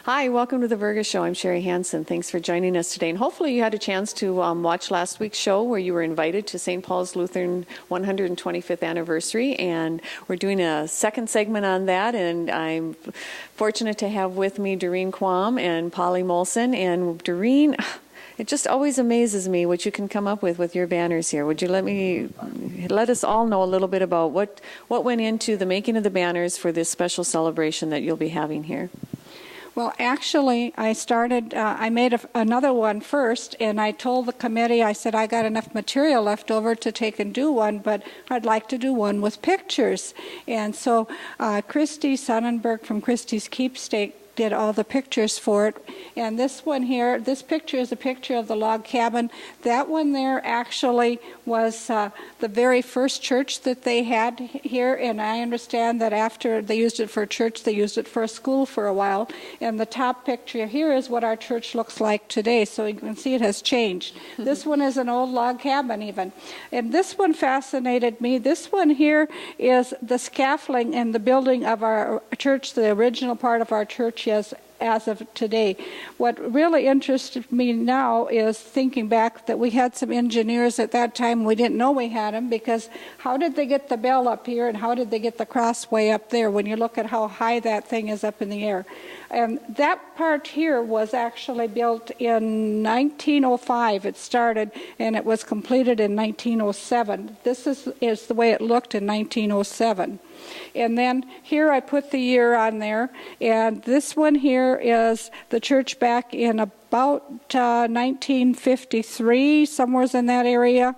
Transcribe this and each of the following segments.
Hi, welcome to the Vergas Show. I'm Sherry Hansen. Thanks for joining us today. And hopefully you had a chance to watch last week's show where you were invited to St. Paul's Lutheran 125th anniversary. And we're doing a second segment on that. And I'm fortunate to have with me Doreen Quam and Polly Molson. And Doreen, it just always amazes me what you can come up with your banners here. Would you let us all know a little bit about what went into the making of the banners for this special celebration that you'll be having here? Well, actually, I made another one first, and I told the committee, I said, I got enough material left over to take and do one, but I'd like to do one with pictures. And so Christy Sonnenberg from Christie's Keepsake did all the pictures for it. And this one here, this picture is a picture of the log cabin. That one there actually was the very first church that they had here, and I understand that after they used it for a church, they used it for a school for a while. And the top picture here is what our church looks like today, so you can see it has changed. This one is an old log cabin even. And this one fascinated me. This one here is the scaffolding and the building of our church, the original part of our church as of today. What really interested me now is thinking back that we had some engineers at that time. We didn't know we had them, because how did they get the bell up here and how did they get the crossway up there when you look at how high that thing is up in the air? And that part here was actually built in 1905. It started, and it was completed in 1907. This is the way it looked in 1907. And then here I put the year on there, and this one here is the church back in about 1953, somewhere in that area.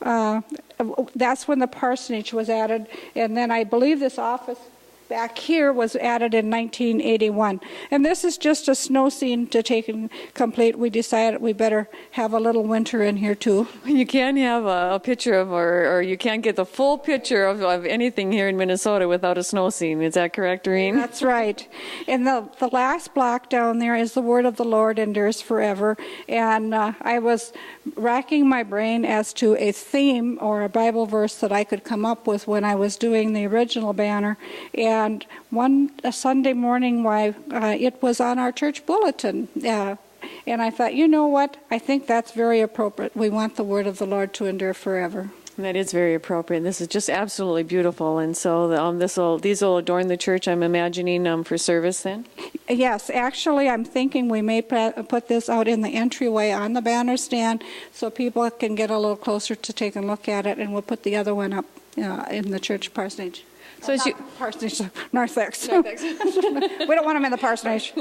That's when the parsonage was added, and then I believe this office back here was added in 1981. And this is just a snow scene to take and complete. We decided we better have a little winter in here too. You can't have a picture of, or you can't get the full picture of anything here in Minnesota without a snow scene. Is that correct, Doreen? That's right. And the last block down there is the word of the Lord endures forever. And I was racking my brain as to a theme or a Bible verse that I could come up with when I was doing the original banner. And one Sunday morning, it was on our church bulletin. And I thought, you know what? I think that's very appropriate. We want the word of the Lord to endure forever. That is very appropriate. This is just absolutely beautiful. And so these will adorn the church, I'm imagining, for service then? Yes, actually, I'm thinking we may put this out in the entryway on the banner stand so people can get a little closer to take a look at it, and we'll put the other one up in the church parsonage. So as you parsonage, narthex. We don't want them in the parsonage.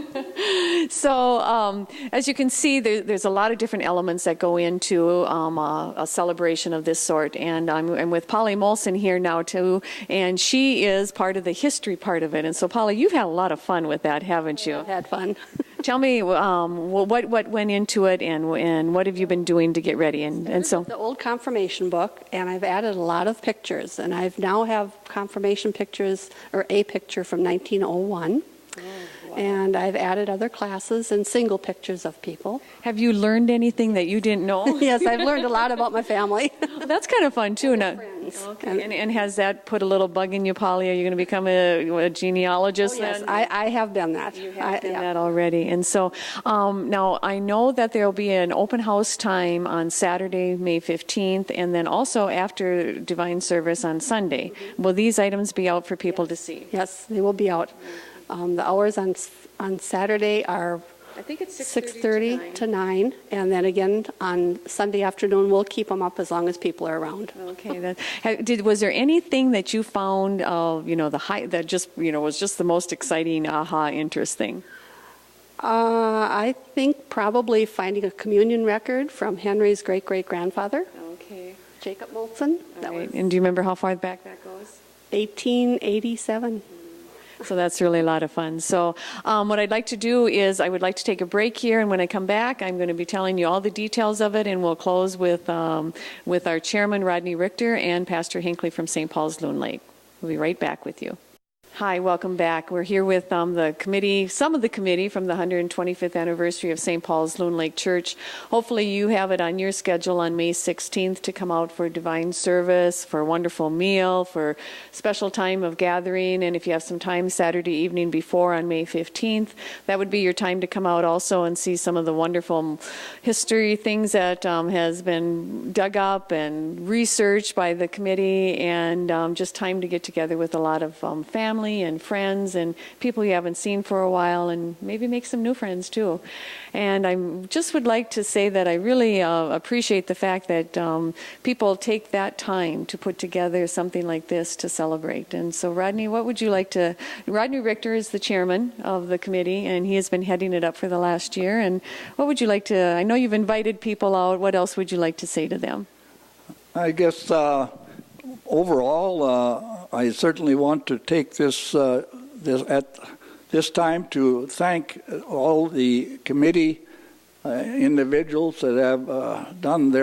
So as you can see, there's a lot of different elements that go into a celebration of this sort. And I'm with Polly Molson here now too, and she is part of the history part of it. And so Polly, you've had a lot of fun with that, haven't you? I've had fun. Tell me what went into it, and what have you been doing to get ready? And so the old confirmation book, and I've added a lot of pictures, and I've now have confirmation pictures, or a picture from 1901. Oh, wow. And I've added other classes and single pictures of people. Have you learned anything that you didn't know? Yes, I've learned a lot about my family. Well, that's kind of fun too. And friends. Okay. And has that put a little bug in you, Polly? Are you going to become a genealogist? Oh, yes, then? I have done that. You have done that already. And so now I know that there will be an open house time on Saturday, May 15th, and then also after divine service on Sunday. Will these items be out for people to see? Yes, they will be out. The hours on Saturday are, I think it's 6:30 to 9, and then again on Sunday afternoon we'll keep them up as long as people are around. Okay. Was there anything that you found, that just was just the most exciting aha interesting? I think probably finding a communion record from Henry's great-great-grandfather. Okay. Jacob Molson. Right. And do you remember how far back that goes? 1887. So that's really a lot of fun. So what I'd like to do is I would like to take a break here, and when I come back, I'm going to be telling you all the details of it, and we'll close with our chairman, Rodney Richter, and Pastor Hinckley from St. Paul's Loon Lake. We'll be right back with you. Hi, welcome back. We're here with the committee, some of the committee from the 125th anniversary of St. Paul's Loon Lake Church. Hopefully you have it on your schedule on May 16th to come out for divine service, for a wonderful meal, for special time of gathering, and if you have some time Saturday evening before on May 15th, that would be your time to come out also and see some of the wonderful history things that has been dug up and researched by the committee, and just time to get together with a lot of family and friends and people you haven't seen for a while, and maybe make some new friends too. And I just would like to say that I really appreciate the fact that people take that time to put together something like this to celebrate. And so Rodney, what would you like to, Rodney Richter is the chairman of the committee, and he has been heading it up for the last year. And what would you like to, I know you've invited people out, what else would you like to say to them? I guess overall, I certainly want to take this time to thank all the committee individuals that have done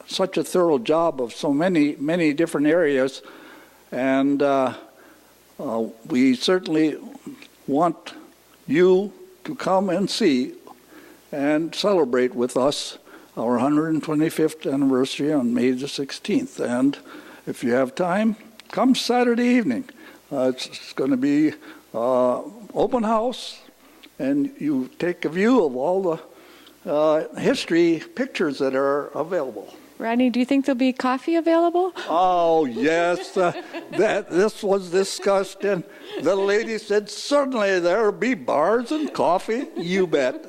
such a thorough job of so many different areas, and we certainly want you to come and see and celebrate with us our 125th anniversary on May the 16th. And if you have time, come Saturday evening. It's going to be open house, and you take a view of all the history pictures that are available. Rodney, do you think there'll be coffee available? Oh, yes. This was discussed, and the lady said, certainly there'll be bars and coffee. You bet.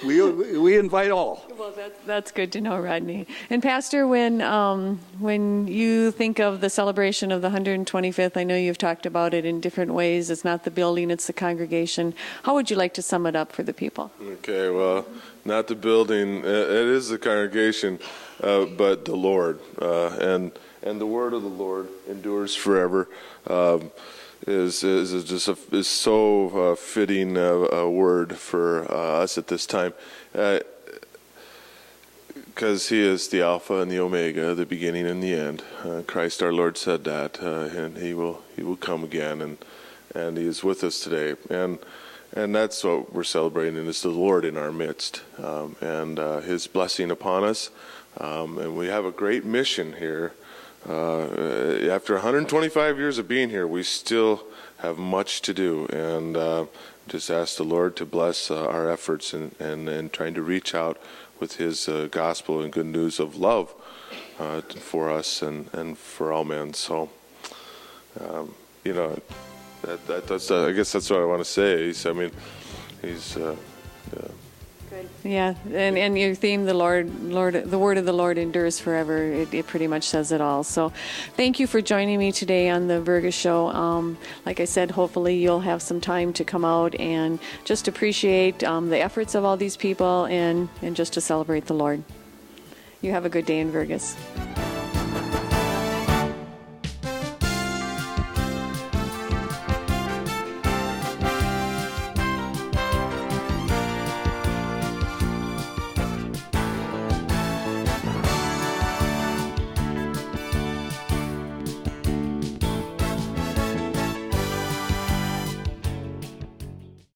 We invite all. Well, that's good to know, Rodney. And Pastor, when you think of the celebration of the 125th, I know you've talked about it in different ways. It's not the building, it's the congregation. How would you like to sum it up for the people? Okay, well, not the building. It is the congregation, but the Lord. And the word of the Lord endures forever. Is so fitting a word for us at this time, because He is the Alpha and the Omega, the beginning and the end. Christ our Lord said that, and He will come again, and He is with us today, and that's what we're celebrating, is the Lord in our midst, and His blessing upon us, and we have a great mission here. After 125 years of being here, we still have much to do, and just ask the Lord to bless our efforts and trying to reach out with His gospel and good news of love for us and for all men. So, that's I guess that's what I want to say. He's Good. Yeah, and your theme, the Lord, the word of the Lord endures forever. It pretty much says it all. So, thank you for joining me today on the Vergas Show. Like I said, hopefully you'll have some time to come out and just appreciate the efforts of all these people and just to celebrate the Lord. You have a good day in Vergas.